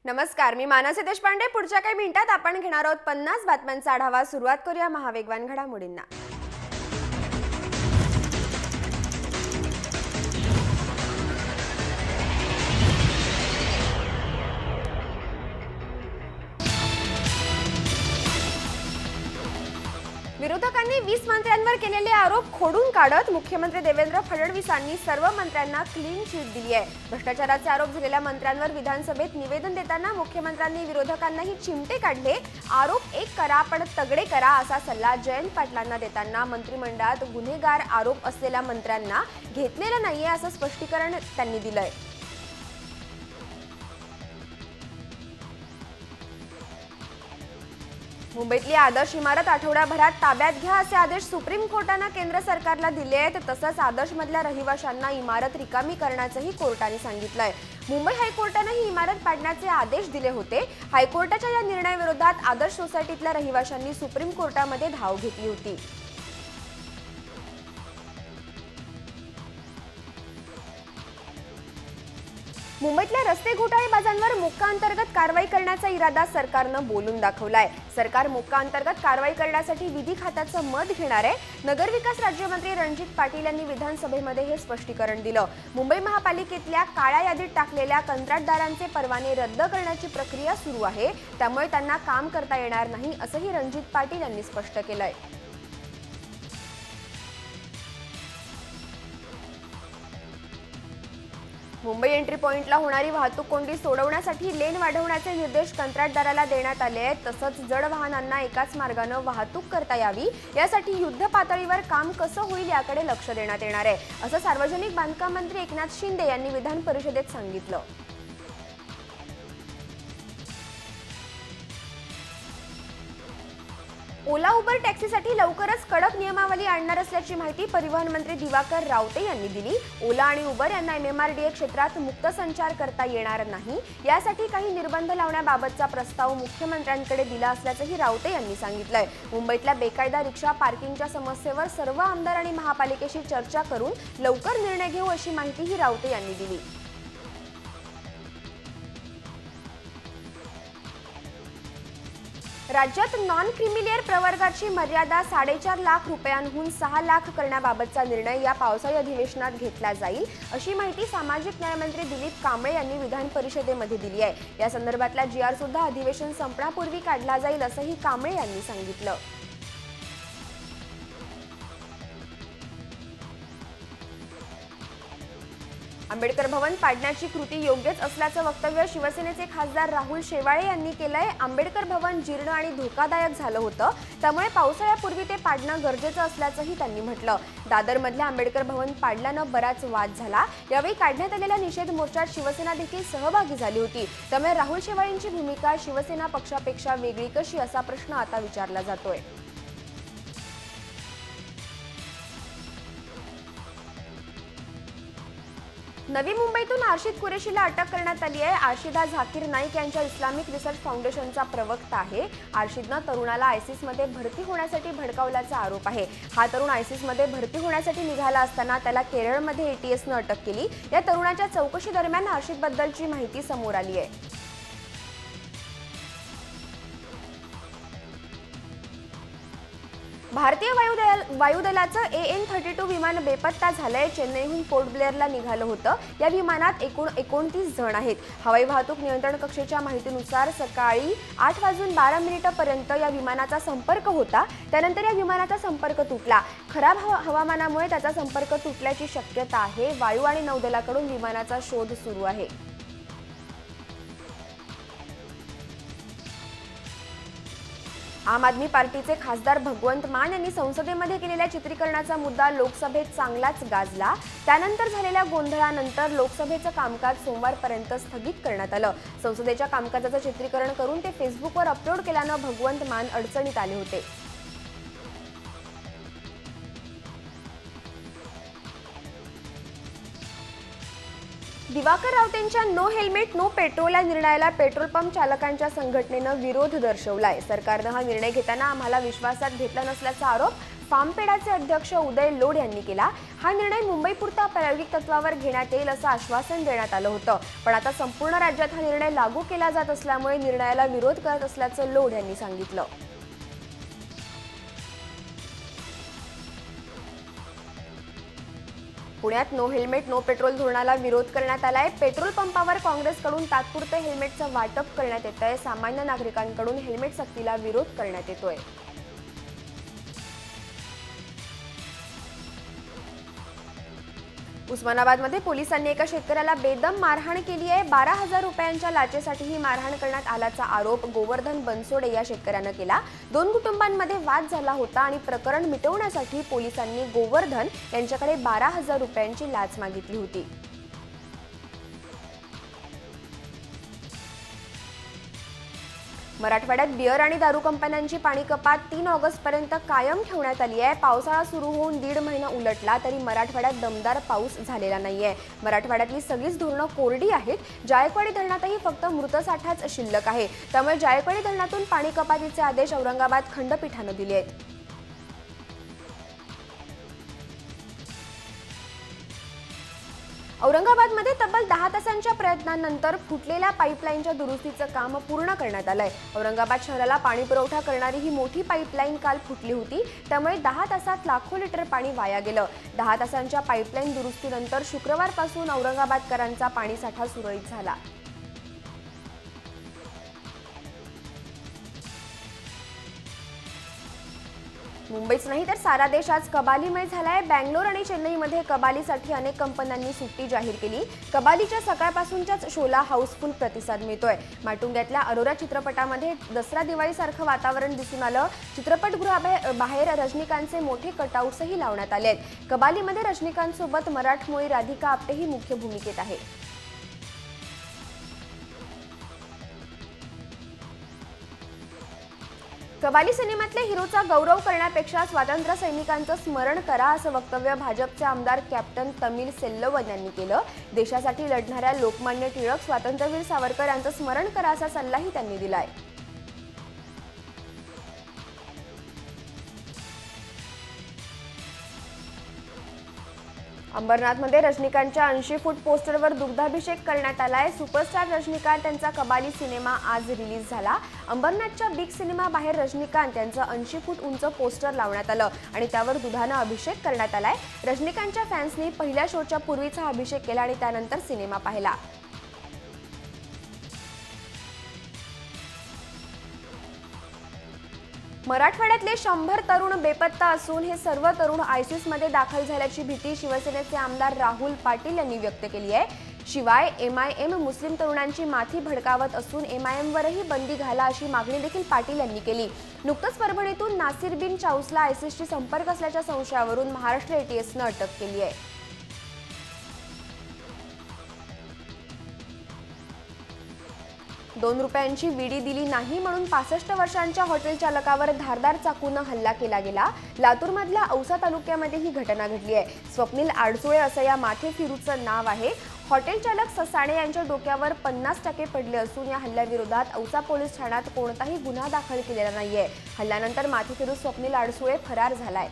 नमस्कार, मी मानसी देशपांडे. पुढच्या काही मिनिटात आपण घेणार आहोत 50 बातम्यांचा आढावा. सुरुवात करूया महावेगवान घडामोडींना. विरोधकांनी 20 मंत्र्यांवर केलेले आरोप खोडून काढत मुख्यमंत्री देवेंद्र फडणवीसांनी सर्व मंत्र्यांना क्लीन चिट दिली आहे. भ्रष्टाचाराचे आरोप झालेल्या मंत्र्यांवर विधानसभेत निवेदन देताना मुख्यमंत्र्यांनी विरोधकांनाही चिमटे काढले. आरोप एक करा पण तगडे करा असा सल्ला जयंत पाटलांना देताना मंत्रिमंडळात गुन्हेगार आरोप असलेल्या मंत्र्यांना घेतलेलं नाहीये असं स्पष्टीकरण त्यांनी दिलंय. मुंबईतली आदर्श इमारत आठवड्याभरात ताब्यात घ्या असे आदेश सुप्रीम कोर्टाने केंद्र सरकारला दिले आहेत. तसंच आदर्शमधल्या रहिवाशांना इमारत रिकामी करण्याचंही कोर्टाने सांगितलंय. मुंबई हायकोर्टाने ही इमारत पाडण्याचे आदेश दिले होते. हायकोर्टाच्या या निर्णयाविरोधात आदर्श सोसायटीतल्या रहिवाशांनी सुप्रीम कोर्टामध्ये धाव घेतली होती. मुंबईतल्या रस्ते घोटाळेबाजांवर मोक्का अंतर्गत कारवाई करण्याचा इरादा सरकारनं बोलून दाखवलाय. सरकार मोक्का अंतर्गत कारवाई करण्यासाठी विधी खात्याचं मत घेणार आहे. नगरविकास राज्यमंत्री रणजित पाटील यांनी विधानसभेमध्ये हे स्पष्टीकरण दिलं. मुंबई महापालिकेतल्या काळ्या यादीत टाकलेल्या कंत्राटदारांचे परवाने रद्द करण्याची प्रक्रिया सुरू आहे. त्यामुळे त्यांना काम करता येणार नाही असंही रणजित पाटील यांनी स्पष्ट केलंय. मुंबई एंट्री पॉइंटला होणारी वाहतूक कोंडी सोडवण्यासाठी लेन वाढवण्याचे निर्देश कंत्राटदाराला देण्यात आले आहेत. तसंच जड वाहनांना एकाच मार्गाने वाहतूक करता यावी यासाठी युद्ध पातळीवर काम कसं होईल याकडे लक्ष देण्यात येणार आहे असं सार्वजनिक बांधकाम मंत्री एकनाथ शिंदे यांनी विधान परिषदेत सांगितलं. ओला उबर टॅक्सीसाठी लवकरच कडक नियमावली आणणार असल्याची माहिती परिवहन मंत्री दिवाकर रावते यांनी दिली. ओला आणि उबर यांना एमएमआरडीए क्षेत्रात मुक्त संचार करता येणार नाही यासाठी काही निर्बंध लावण्याबाबतचा प्रस्ताव मुख्यमंत्र्यांकडे दिला असल्याचंही रावते यांनी सांगितलंय. मुंबईतल्या बेकायदा रिक्षा पार्किंगच्या समस्येवर सर्व आमदार आणि महापालिकेशी चर्चा करून लवकर निर्णय घेऊ अशी माहितीही रावते यांनी दिली. राज्यात नॉन क्रिमिलियर प्रवर्गाची मर्यादा 4.5 लाख रुपयांहून 6 लाख करण्याबाबतचा निर्णय या पावसाळी अधिवेशनात घेतला जाईल अशी माहिती सामाजिक न्यायमंत्री दिलीप कांबळे यांनी विधान परिषदेमध्ये दिली आहे. या संदर्भातला GR सुद्धा अधिवेशन संपण्यापूर्वी काढला जाईल असंही कांबळे यांनी सांगितलं. आंबेडकर भवन पाडण्याची कृती योग्यच असल्याचं वक्तव्य शिवसेनेचे खासदार राहुल शेवाळे यांनी केलंय. आंबेडकर भवन जीर्ण आणि धोकादायक झालं होतं, त्यामुळे पावसाळ्यापूर्वी ते पाडणं गरजेचं असल्याचंही त्यांनी म्हटलं. दादरमधल्या आंबेडकर भवन पाडल्यानं बराच वाद झाला. यावेळी काढण्यात आलेल्या निषेध मोर्चात शिवसेना देखील सहभागी झाली होती. त्यामुळे राहुल शेवाळेंची भूमिका शिवसेना पक्षापेक्षा वेगळी कशी असा प्रश्न आता विचारला जातोय. नवी मुंबईतून आर्शिद कुरेशीला अटक करण्यात आली आहे. आर्शिद हा झाकीर नाईक यांच्या इस्लामिक रिसर्च फाउंडेशनचा प्रवक्ता आहे. आर्शिदनं तरुणाला आयसिसमध्ये भरती होण्यासाठी भडकावल्याचा आरोप आहे. हा तरुण आयसिसमध्ये भरती होण्यासाठी निघाला असताना त्याला केरळमध्ये ATSनं अटक केली. या तरुणाच्या चौकशी दरम्यान आर्शिदबद्दलची माहिती समोर आली आहे. भारतीय वायुदलाचं AN-32 विमान बेपत्ता झालंय. चेन्नईहून पोर्ट ब्लेअरला निघालं होतं. या विमानात एकूण 29 जण आहेत. हवाई वाहतूक नियंत्रण कक्षेच्या माहितीनुसार सकाळी 8:12 पर्यंत या विमानाचा संपर्क होता. त्यानंतर या विमानाचा संपर्क तुटला. खराब हवामानामुळे त्याचा संपर्क तुटल्याची शक्यता आहे. वायू आणि नौदलाकडून विमानाचा शोध सुरू आहे. आम आदमी पार्टीचे खासदार भगवंत मान यांनी संसदेमध्ये केलेल्या चित्रीकरणाचा मुद्दा लोकसभेत चांगलाच गाजला. त्यानंतर झालेल्या गोंधळानंतर लोकसभेचं कामकाज सोमवारपर्यंत स्थगित करण्यात आलं. संसदेच्या कामकाजाचं चित्रीकरण करून ते फेसबुकवर अपलोड केल्यानं भगवंत मान अडचणीत आले होते. दिवाकर रावतेंच्या नो हेल्मेट नो पेट्रोल या निर्णयाला पेट्रोल पंप चालकांच्या संघटनेनं विरोध दर्शवलाय। सरकारनं हा निर्णय घेताना आम्हाला विश्वासात घेतला नसल्याचा आरोप फार्मपेडाचे अध्यक्ष उदय लोड यांनी केला। हा निर्णय मुंबईपुरता प्रायोगिक तत्वावर घेण्यात येईल असं आश्वासन देण्यात आलं होतं, पण आता संपूर्ण राज्यात हा निर्णय लागू केला जात असल्यामुळे निर्णयाला विरोध करत असल्याचं लोड यांनी सांगितलं। पुण्यात नो हेल्मेट नो पेट्रोल धोरणाला विरोध करण्यात आलाय। पेट्रोल पंपावर काँग्रेसकडून तात्पुरते हेल्मेटचं वाटप करण्यात येतंय। सामान्य नागरिकांकडून हेल्मेट सक्तीला विरोध करण्यात येतोय। उस्मानाबादमध्ये पोलिसांनी एका शेतकऱ्याला बेदम मारहाण केली आहे। 12,000 रुपयांच्या लाचेसाठी ही मारहाण करण्यात आल्याचा आरोप गोवर्धन बनसोडे या शेतकऱ्यानं केला। दोन कुटुंबांमध्ये वाद झाला होता आणि प्रकरण मिटवण्यासाठी पोलिसांनी गोवर्धन यांच्याकडे 12,000 रुपयांची लाच मागितली होती। मराठवाड्यात बियर आणि दारू कंपन्यांची पाणी कपात 3 ऑगस्टपर्यंत कायम ठेवण्यात आली आहे। पावसाळा सुरू होऊन 1.5 महिना उलटला तरी मराठवाड्यात दमदार पाऊस झालेला नाहीये। मराठवाड्यातली सगळीच धरणं कोरडी आहेत। जायकवाडी धरणातही फक्त मृतसाठाच शिल्लक आहे। त्यामुळे जायकवाडी धरणातून पाणी कपातीचे आदेश औरंगाबाद खंडपीठानं दिले आहेत। औरंगाबादमध्ये तब्बल 10 तासांच्या प्रयत्नांनंतर फुटलेल्या पाईपलाईनच्या दुरुस्तीचं काम पूर्ण करण्यात आलंय। औरंगाबाद शहराला पाणी पुरवठा करणारी ही मोठी पाईपलाईन काल फुटली होती, त्यामुळे 10 तासात लाखो लिटर पाणी वाया गेलं। 10 तासांच्या पाईपलाईन दुरुस्तीनंतर शुक्रवारपासून औरंगाबादकरांचा पाणीसाठा सुरळीत झाला। मुंबईच नाही तर सारा देश आज कबालीमय झालाय। बँगलोर आणि चेन्नईमध्ये कबालीसाठी अनेक कंपन्यांनी सुट्टी जाहीर केली। कबालीच्या सकाळपासूनच्याच शोला हाऊसफुल प्रतिसाद मिळतोय। माटुंग्यातल्या अरोरा चित्रपटामध्ये दसरा दिवाळीसारखं वातावरण दिसून आलं। चित्रपटगृहाबाहेर रजनीकांतचे मोठे कटआउट्सही लावण्यात आले आहेत। कबालीमध्ये रजनीकांतसोबत मराठमोळी राधिका आपटेही मुख्य भूमिकेत आहे। कबाली सिनेमातल्या हिरोचा गौरव करण्यापेक्षा स्वातंत्र्य सैनिकांचं स्मरण करा असं वक्तव्य भाजपचे आमदार कॅप्टन तमिल सेल्लवन यांनी केलं। देशासाठी लढणाऱ्या लोकमान्य टिळक, स्वातंत्र्यवीर सावरकर यांचं स्मरण करा असा सल्लाही त्यांनी दिलाय। अंबरनाथमध्ये रजनीकांतच्या 80 फूट पोस्टरवर दुग्धाभिषेक करण्यात आलाय। सुपरस्टार रजनीकांत यांचा कबाली सिनेमा आज रिलीज झाला। अंबरनाथच्या बिग सिनेमा बाहेर रजनीकांत यांचं 80 फूट उंच पोस्टर लावण्यात आलं आणि त्यावर दुधानं अभिषेक करण्यात आलाय। रजनीकांतच्या फॅन्सनी पहिल्या शोच्या पूर्वीचा अभिषेक केला आणि त्यानंतर सिनेमा पाहिला। मराठवाड्यातले 100 तरुण बेपत्ता असून हे सर्व तरुण आयसिसमध्ये दाखल झाल्याची भीती शिवसेनेचे आमदार राहुल पाटील यांनी व्यक्त केली आहे। शिवाय MIM मुस्लिम तरुणांची माथी भडकावत असून MIM वरही बंदी घाला अशी मागणी देखील पाटील यांनी केली। नुकतंच परभणीतून नासिर बिन चाऊसला आयसिसशी संपर्क असल्याच्या संशयावरून महाराष्ट्र ATSनं अटक केली आहे। 2 रुपयांची विडी दिली नाही म्हणून 65 वर्षांच्या हॉटेल चालकावर धारदार चाकूनं हल्ला केला गेला। लातूरमधल्या औसा तालुक्यामध्ये ही घटना घडली आहे। स्वप्नील आडसुळे असं या माथेफिरूचं नाव आहे। हॉटेल चालक ससाणे यांच्या डोक्यावर 50% पडले असून या हल्ल्याविरोधात औसा पोलीस ठाण्यात कोणताही गुन्हा दाखल केलेला नाहीये। हल्ल्यानंतर माथेफिरू स्वप्नील आडसुळे फरार झालाय।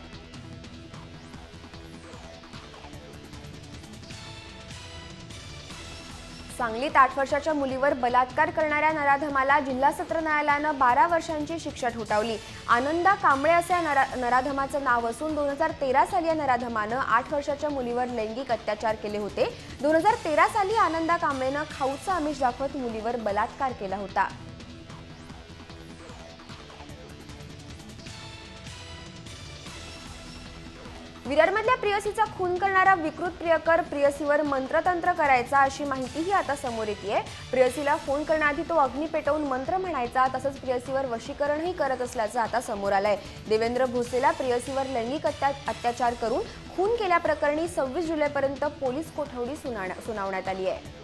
सांगलीत 8 वर्षाच्या मुलीवर बलात्कार करणाऱ्या नराधमाला जिल्हा सत्र न्यायालयानं 12 वर्षांची शिक्षा ठोठावली। आनंदा कांबळे असं या नराधमाचं नाव असून 2013 साली या नराधमानं 8 वर्षाच्या मुलीवर लैंगिक अत्याचार केले होते। 2013 साली आनंदा कांबळेनं खाऊचं आमिष दाखवत मुलीवर बलात्कार केला होता। विरारमधल्या प्रियसीचा खून करणारा विकृत प्रियकर प्रियसीवर मंत्रतंत्र करायचा अशी माहितीही आता समोर येतेय। प्रियसीला फोन करण्याआधी तो अग्नी पेटवून मंत्र म्हणायचा, तसंच प्रियसीवर वशीकरणही करत असल्याचं आता समोर आलंय। देवेंद्र भोसेला प्रियसीवर लैंगिक अत्याचार करून खून केल्याप्रकरणी 26 जुलैपर्यंत पोलीस कोठडी सुनावण्यात आली आहे।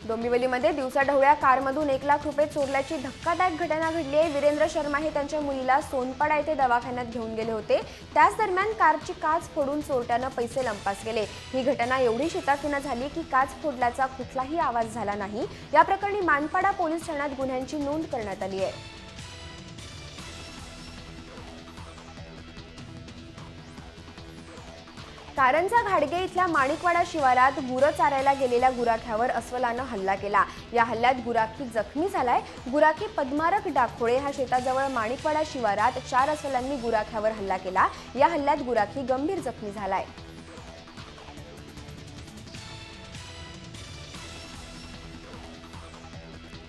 डोंबिवलीमध्ये दिवसाढवळ्या कारमधून 1 लाख रुपये चोरल्याची धक्कादायक घटना घडली आहे। वीरेंद्र शर्मा हे त्यांच्या मुलीला सोनपाडा येथे दवाखान्यात घेऊन गेले होते। त्याच दरम्यान कारची काच फोडून चोरट्यानं पैसे लंपास केले। ही घटना एवढी शिताफीनं झाली की काच फोडल्याचा कुठलाही आवाज झाला नाही। या प्रकरणी मानपाडा पोलीस ठाण्यात गुन्ह्यांची नोंद करण्यात आली आहे। कारंजा घाडगे इथल्या माणिकवाडा शिवारात गुरं चारायला गेलेल्या गुराख्यावर अस्वलानं हल्ला केला। या हल्ल्यात गुराखी जखमी झालाय। गुराखी पद्मारक डाखोळे हा शेताजवळ माणिकवाडा शिवारात 4 अस्वलांनी गुराख्यावर हल्ला केला। या हल्ल्यात गुराखी गंभीर जखमी झालाय।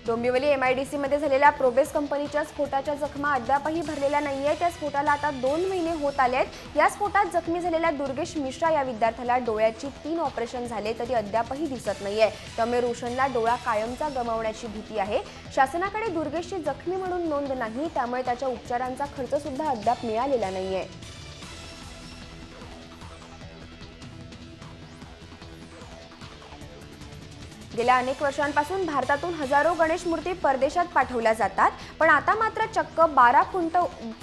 डोंबिवली MIDC मध्ये झालेल्या प्रोबेस कंपनीच्या स्फोटाच्या जखमा अद्यापही भरलेल्या नाहीये। त्या स्फोटाला आता 2 महिने होत आले आहेत। या स्फोटात जखमी झालेल्या दुर्गेश मिश्रा या विद्यार्थ्याला डोळ्याची 3 ऑपरेशन झाले तरी अद्यापही दिसत नाहीये। त्यामुळे रोशनला डोळा कायमचा गमावण्याची भीती आहे। शासनाकडे दुर्गेशची जखमी म्हणून नोंद नाही, त्यामुळे त्याच्या उपचारांचा खर्च सुद्धा अद्याप मिळालेला नाहीये। गेल्या अनेक वर्षांपासून भारतातून हजारो गणेश मूर्ती परदेशात पाठवल्या जातात, पण आता मात्र चक्क 12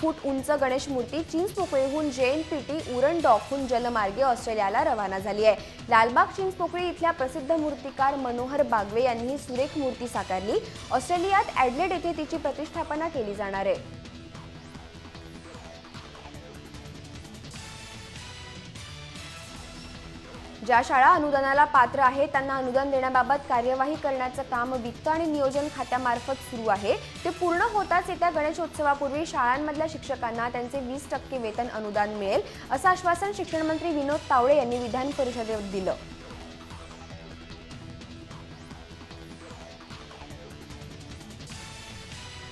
फूट उंच गणेश मूर्ती चिंचपोकळीहून JNPT उरण डॉकहून जलमार्गे ऑस्ट्रेलियाला रवाना झाली आहे। लालबाग चिंचपोकळी इथल्या प्रसिद्ध मूर्तिकार मनोहर बागवे यांनी ही सुरेख मूर्ती साकारली। ऑस्ट्रेलियात ॲडलेड येथे तिची प्रतिष्ठापना केली जाणार आहे। ज्या शाळा अनुदानाला पात्र आहेत त्यांना अनुदान देण्याबाबत कार्यवाही करण्याचं काम वित्त आणि नियोजन खात्यामार्फत सुरू आहे। ते पूर्ण होताच येत्या गणेशोत्सवापूर्वी शाळांमधल्या शिक्षकांना त्यांचे 20% वेतन अनुदान मिळेल, असं आश्वासन शिक्षण मंत्री विनोद तावडे यांनी विधान परिषदेत दिलं।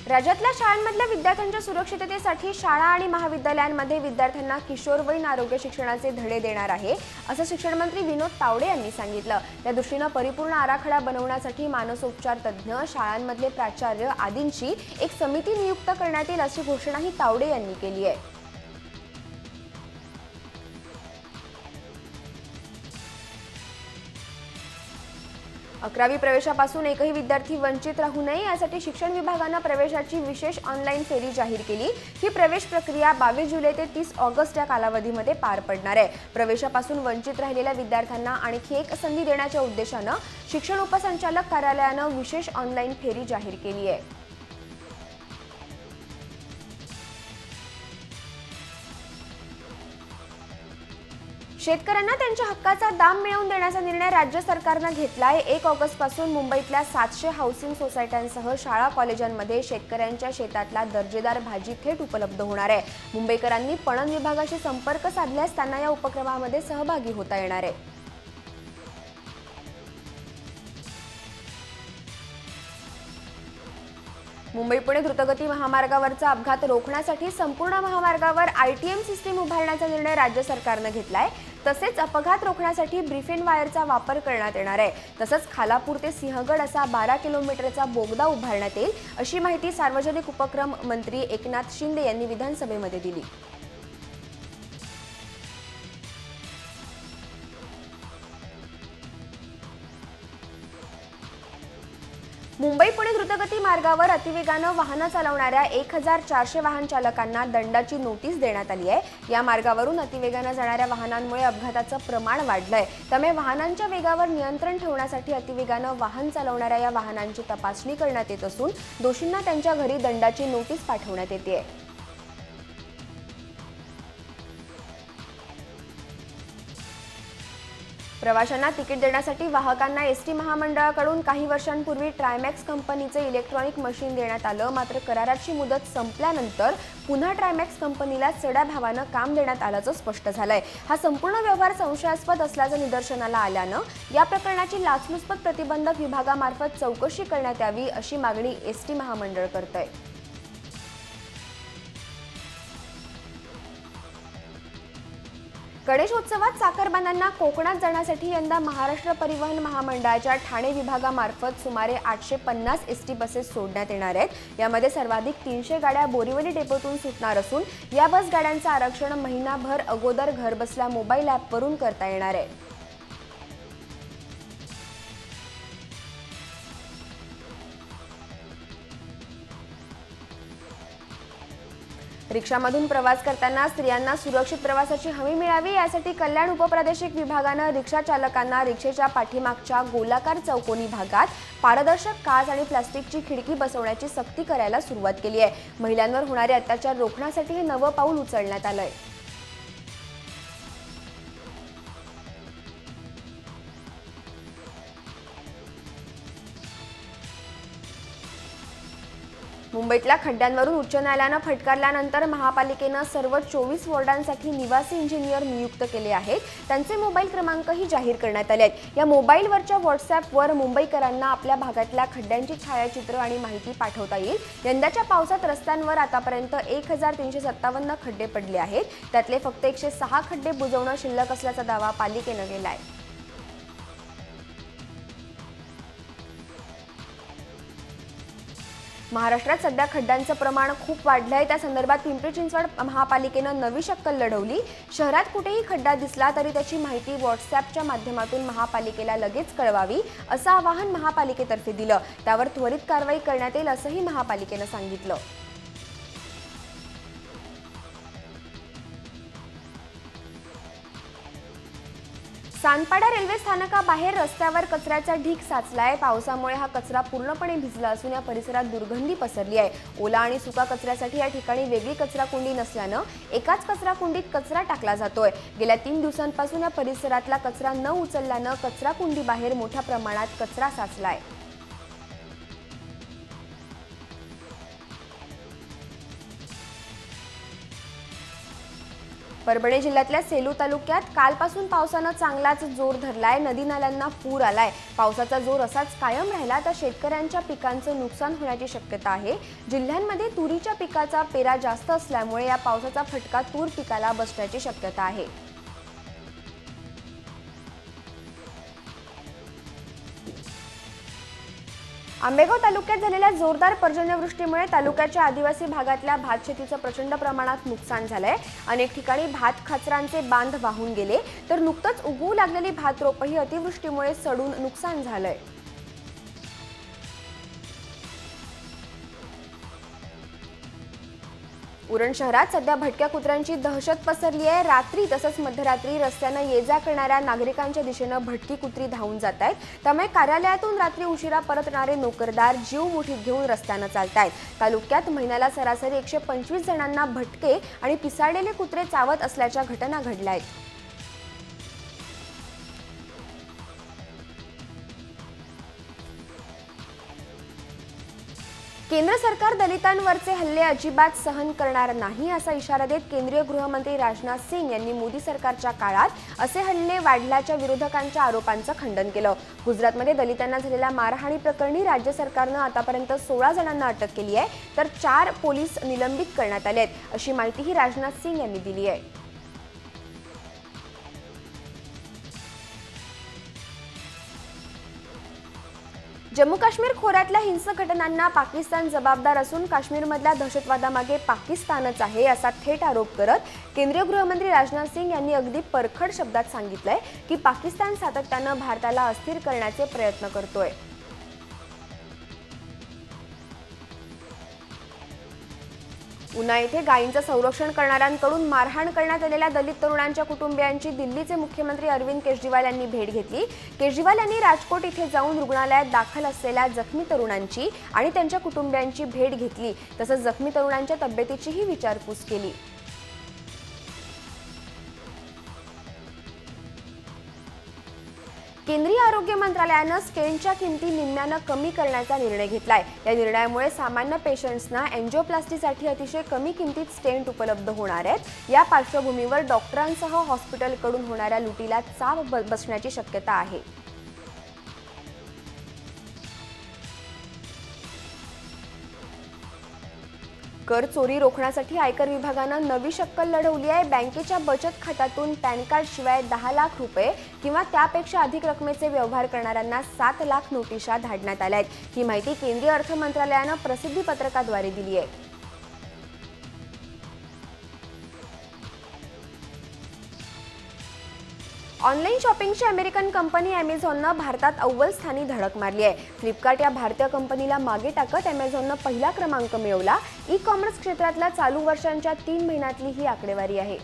राज्यातल्या शाळांमधल्या विद्यार्थ्यांच्या सुरक्षिततेसाठी शाळा आणि महाविद्यालयांमध्ये विद्यार्थ्यांना किशोरवयीन आरोग्य शिक्षणाचे धडे देणार आहे, असं शिक्षण मंत्री विनोद तावडे यांनी सांगितलं। त्या दृष्टीनं परिपूर्ण आराखडा बनवण्यासाठी मानसोपचार तज्ज्ञ, शाळांमधले प्राचार्य आदींची एक समिती नियुक्त करण्यात येईल, अशी घोषणाही तावडे यांनी केली आहे। अकरावी प्रवेशापासून एकही विद्यार्थी वंचित राहू नये यासाठी शिक्षण विभागानं प्रवेशाची विशेष ऑनलाईन फेरी जाहीर केली। ही प्रवेश प्रक्रिया 22 जुलै ते 30 ऑगस्ट या कालावधीमध्ये पार पडणार आहे। प्रवेशापासून वंचित राहिलेल्या विद्यार्थ्यांना आणखी एक संधी देण्याच्या उद्देशानं शिक्षण उपसंचालक कार्यालयानं विशेष ऑनलाईन फेरी जाहीर केली आहे। शेतकऱ्यांना त्यांच्या हक्काचा दाम मिळवून देण्याचा निर्णय राज्य सरकारनं घेतलाय। 1 ऑगस्टपासून मुंबईतल्या 700 हाऊसिंग सोसायट्यांसह शाळा कॉलेजांमध्ये शेतकऱ्यांच्या शेतातला दर्जेदार भाजी थेट उपलब्ध होणार आहे। मुंबईकरांनी पणन विभागाशी संपर्क साधल्यास त्यांना या उपक्रमामध्ये सहभागी होता येणार आहे। मुंबई-पुणे द्रुतगती महामार्गावरचा अपघात रोखण्यासाठी संपूर्ण महामार्गावर ITM सिस्टीम उभारण्याचा निर्णय राज्य सरकारनं घेतलाय। तसेच अपघात रोखण्यासाठी ब्रिफेन वायरचा वापर करण्यात येणार आहे। तसंच खालापूर ते सिंहगड असा 12 किलोमीटरचा बोगदा उभारण्यात येईल, अशी माहिती सार्वजनिक उपक्रम मंत्री एकनाथ शिंदे यांनी विधानसभेमध्ये दिली। मुंबई-पुणे द्रुतगती मार्गावर अतिवेगानं वाहनं चालवणाऱ्या 1400 वाहन चालकांना दंडाची नोटीस देण्यात आली आहे। या मार्गावरून अतिवेगानं जाणाऱ्या वाहनांमुळे अपघाताचं प्रमाण वाढलंय। त्यामुळे वाहनांच्या वेगावर नियंत्रण ठेवण्यासाठी अतिवेगानं वाहन चालवणाऱ्या या वाहनांची तपासणी करण्यात येत असून दोषींना त्यांच्या घरी दंडाची नोटीस पाठवण्यात येते। प्रवाशांना तिकीट देण्यासाठी वाहकांना ST महामंडळाकडून काही वर्षांपूर्वी ट्रायमॅक्स कंपनीचे इलेक्ट्रॉनिक मशीन देण्यात आलं। मात्र कराराची मुदत संपल्यानंतर पुन्हा ट्रायमॅक्स कंपनीला चढ्या भावानं काम देण्यात आल्याचं स्पष्ट झालंय। हा संपूर्ण व्यवहार संशयास्पद असल्याचं निदर्शनाला आल्यानं या प्रकरणाची लाचलुचपत प्रतिबंधक विभागामार्फत चौकशी करण्यात यावी, अशी मागणी ST महामंडळ करतंय। गणेशोत्सवात साखरबांधांना कोकणात जाण्यासाठी यंदा महाराष्ट्र परिवहन महामंडळाच्या ठाणे विभागामार्फत सुमारे 850 ST बसेस सोडण्यात येणार आहेत। यामध्ये सर्वाधिक 300 गाड्या बोरिवली डेपोतून सुटणार असून या बस गाड्यांचं आरक्षण महिनाभर अगोदर घरबसल्या मोबाईल ॲपवरून करता येणार आहे। रिक्षामधून प्रवास करताना स्त्रियांना सुरक्षित प्रवासाची हमी मिळावी यासाठी कल्याण उपप्रादेशिक विभागानं रिक्षा चालकांना रिक्षेच्या पाठीमागच्या गोलाकार चौकोनी भागात पारदर्शक काच आणि प्लास्टिकची खिडकी बसवण्याची सक्ती करायला सुरुवात केली आहे। महिलांवर होणारे अत्याचार रोखण्यासाठी हे नवं पाऊल उचलण्यात आलंय। मुंबईतल्या खड्ड्यांवरून उच्च न्यायालयानं फटकारल्यानंतर महापालिकेनं सर्व 24 वॉर्डांसाठी निवासी इंजिनियर नियुक्त केले आहेत। त्यांचे मोबाईल क्रमांकही जाहीर करण्यात आले आहेत। या मोबाईलवरच्या व्हॉट्सअॅपवर मुंबईकरांना आपल्या भागातल्या खड्ड्यांची छायाचित्र आणि माहिती पाठवता येईल। यंदाच्या पावसात रस्त्यांवर आतापर्यंत 1357 खड्डे पडले आहेत। त्यातले फक्त 106 खड्डे बुजवणं शिल्लक असल्याचा दावा पालिकेनं केलाय। महाराष्ट्रात सध्या खड्ड्यांचं प्रमाण खूप वाढलंय। त्या संदर्भात पिंपरी चिंचवड महापालिकेनं नवी शक्कल लढवली। शहरात कुठेही खड्डा दिसला तरी त्याची माहिती व्हॉट्सअॅपच्या माध्यमातून महापालिकेला लगेच कळवावी असं आवाहन महापालिकेतर्फे दिलं। त्यावर त्वरित कारवाई करण्यात येईल असंही महापालिकेनं सांगितलं। सानपाडा रेल्वे स्थानकाबाहेर रस्त्यावर कचऱ्याचा ढीग साचलाय। पावसामुळे हा कचरा पूर्णपणे भिजला असून या परिसरात दुर्गंधी पसरली आहे। ओला आणि सुका कचऱ्यासाठी या ठिकाणी वेगळी कचरा कुंडी नसल्यानं एकाच कचरा कुंडीत कचरा टाकला जातोय। गेल्या 3 दिवसांपासून या परिसरातला कचरा न उचलल्यानं कचरा कुंडीबाहेर मोठ्या प्रमाणात कचरा साचलाय। परभणी जिल्ह्यातल्या सेलू तालुक्यात कालपासून पावसानं चांगलाच जोर धरलाय। नदी नाल्यांना पूर आलाय। पावसाचा जोर असाच कायम राहिला तर शेतकऱ्यांच्या पिकांचं नुकसान होण्याची शक्यता आहे। जिल्ह्यांमध्ये तुरीच्या पिकाचा पेरा जास्त असल्यामुळे या पावसाचा फटका तूर पिकाला बसण्याची शक्यता आहे। आंबेगाव तालुक्यात झालेल्या जोरदार पर्जन्यवृष्टीमुळे तालुक्याच्या आदिवासी भागातल्या भात शेतीचं प्रचंड प्रमाणात नुकसान झालंय। अनेक ठिकाणी भात खाचरांचे बांध वाहून गेले तर नुकतंच उगवू लागलेली भात रोपही अतिवृष्टीमुळे सडून नुकसान झालंय। उरण शहरात सध्या भटक्या कुत्र्यांची दहशत पसरली आहे। रात्री तसंच मध्यरात्री रस्त्यानं ये-जा करणाऱ्या नागरिकांच्या दिशेनं भटकी कुत्री धावून जात आहेत। त्यामुळे कार्यालयातून रात्री उशिरा परतणारे नोकरदार जीव मुठीत घेऊन रस्त्यानं चालतायत। तालुक्यात महिन्याला सरासरी 125 जणांना भटके आणि पिसाळलेले कुत्रे चावत असल्याच्या घटना घडल्या आहेत। केंद्र सरकार दलितांवरचे हल्ले अजिबात सहन करणार नाही असा इशारा देत केंद्रीय गृहमंत्री राजनाथ सिंग यांनी मोदी सरकारच्या काळात असे हल्ले वाढल्याच्या विरोधकांच्या आरोपांचं खंडन केलं। गुजरातमध्ये दलितांना झालेल्या मारहाणी प्रकरणी राज्य सरकारनं आतापर्यंत 16 जणांना अटक केली आहे तर 4 पोलीस निलंबित करण्यात आले आहेत अशी माहितीही राजनाथ सिंग यांनी दिली आहे। जम्मू काश्मीर खोऱ्यातल्या हिंसक घटनांना पाकिस्तान जबाबदार असून काश्मीरमधल्या दहशतवादामागे पाकिस्तानच आहे असा थेट आरोप करत केंद्रीय गृहमंत्री राजनाथ सिंग यांनी अगदी परखड शब्दात सांगितलंय की पाकिस्तान सातत्यानं भारताला अस्थिर करण्याचे प्रयत्न करतोय। उना येथे गायींचं संरक्षण करणाऱ्यांकडून मारहाण करण्यात आलेल्या दलित तरुणांच्या कुटुंबियांची दिल्लीचे मुख्यमंत्री अरविंद केजरीवाल यांनी भेट घेतली। केजरीवाल यांनी राजकोट इथे जाऊन रुग्णालयात दाखल असलेल्या जखमी तरुणांची आणि त्यांच्या कुटुंबियांची भेट घेतली तसंच जखमी तरुणांच्या तब्येतीचीही विचारपूस केली। केंद्रीय आरोग्य मंत्रालयानं स्टेंटच्या किमती निम्म्यानं कमी करण्याचा निर्णय घेतलाय। या निर्णयामुळे सामान्य पेशंट्सना एंजिओप्लास्टीसाठी अतिशय कमी किमतीत स्टेंट उपलब्ध होणार आहेत। या पार्श्वभूमीवर डॉक्टरांसह हॉस्पिटलकडून होणाऱ्या लुटीला चाप बसण्याची शक्यता आहे। कर चोरी रोखण्यासाठी आयकर विभागानं नवी शक्कल लढवली आहे। बँकेच्या बचत खात्यातून पॅन कार्ड शिवाय 10 लाख रुपये किंवा त्यापेक्षा अधिक रकमेचे व्यवहार करणाऱ्यांना 7 लाख नोटिसा धाडण्यात आल्या आहेत। ही माहिती केंद्रीय अर्थ मंत्रालयानं प्रसिद्धी पत्रकाद्वारे दिली आहे। ऑनलाईन शॉपिंगची अमेरिकन कंपनी ॲमेझॉननं भारतात अव्वल स्थानी धडक मारली आहे. फ्लिपकार्ट या भारतीय कंपनीला मागे टाकत ॲमेझॉननं पहिला क्रमांक मिळवला. ई कॉमर्स क्षेत्रातल्या चालू वर्षांच्या 3 महिन्यातली ही आकडेवारी आहे.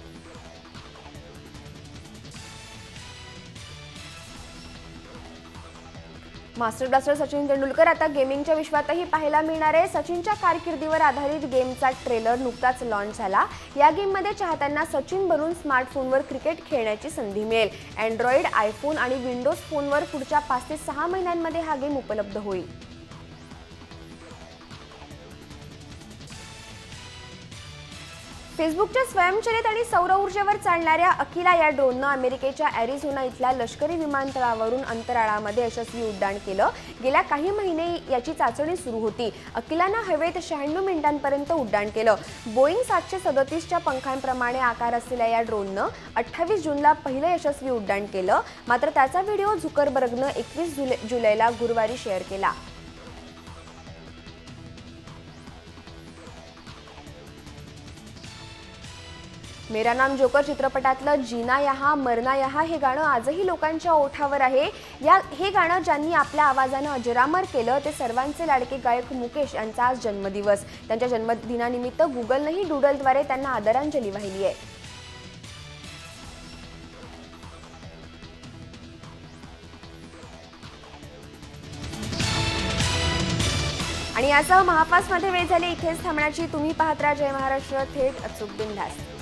मास्टर ब्लास्टर सचिन तेंडुलकर आता गेमिंगच्या विश्वातही पाहायला मिळणार आहे. सचिनच्या कारकिर्दीवर आधारित गेमचा ट्रेलर नुकताच लॉन्च झाला. या गेममध्ये चाहत्यांना सचिन बनून स्मार्टफोनवर क्रिकेट खेळण्याची संधी मिळेल. अँड्रॉइड, आयफोन आणि विंडोज फोनवर पुढच्या 5 ते 6 महिन्यांमध्ये हा गेम उपलब्ध होईल. फेसबुकच्या स्वयंचलित आणि सौर ऊर्जेवर चालणाऱ्या अकिला या ड्रोननं अमेरिकेच्या ॲरिझोना इथल्या लष्करी विमानतळावरून अंतराळामध्ये यशस्वी उड्डाण केलं. गेल्या काही महिने याची चाचणी सुरू होती. अकिलानं हवेत 96 मिनिटांपर्यंत उड्डाण केलं. बोईंग 737च्या पंखांप्रमाणे आकार असलेल्या या ड्रोननं 28 जूनला पहिलं यशस्वी उड्डाण केलं. मात्र त्याचा व्हिडिओ झुकरबर्गनं 21 जुलैला गुरुवारी शेअर केला. मेरा नाम जोकर चित्रपटातलं जीना यहाँ मरना यहाँ हे गाणं आजही लोकांच्या ओठावर आहे. हे गाणं ज्यांनी आपल्या आवाजानं अजरामर केलं ते सर्वांचे लाडके गायक मुकेश यांचा आज जन्मदिवस. त्यांच्या जन्मदिनानिमित्त गुगलनंही डूडलद्वारे त्यांना आदरांजली वाहिली आहे. आणि यासह महापासमध्ये वेळ झाली. इथेच थांबण्याची. तुम्ही पाहत राहा जय महाराष्ट्र, थेट अचूक बिनधास्त.